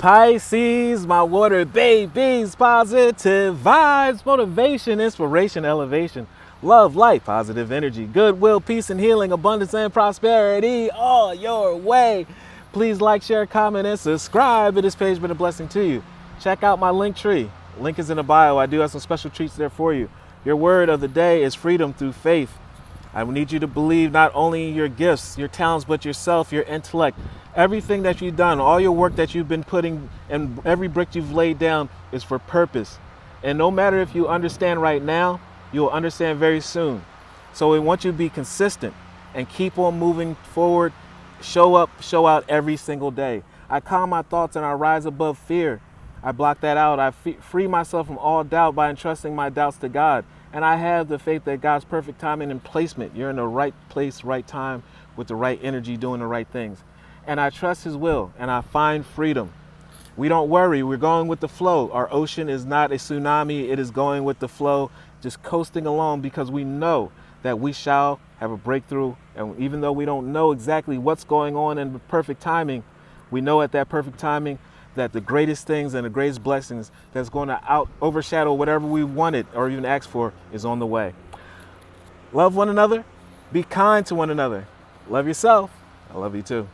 Pisces, my water babies, positive vibes, motivation, inspiration, elevation, love, life, positive energy, goodwill, peace and healing, abundance and prosperity all your way. Please like, share, comment, and subscribe. If this page has been a blessing to you, check out my LinkTree. Link is in the bio. I do have some special treats there for you. Your word of the day is freedom through faith. I need you to believe not only your gifts, your talents, but yourself, your intellect. Everything that you've done, all your work that you've been putting, and every brick you've laid down is for purpose. And no matter if you understand right now, you'll understand very soon. So we want you to be consistent and keep on moving forward. Show up, show out every single day. I calm my thoughts and I rise above fear. I block that out. I free myself from all doubt by entrusting my doubts to God. And I have the faith that God's perfect timing and placement, you're in the right place, right time, with the right energy, doing the right things. And I trust His will, and I find freedom. We don't worry, we're going with the flow. Our ocean is not a tsunami, it is going with the flow, just coasting along, because we know that we shall have a breakthrough. And even though we don't know exactly what's going on in the perfect timing, we know at that perfect timing that the greatest things and the greatest blessings that's going to overshadow whatever we wanted or even asked for is on the way. Love one another. Be kind to one another. Love yourself. I love you too.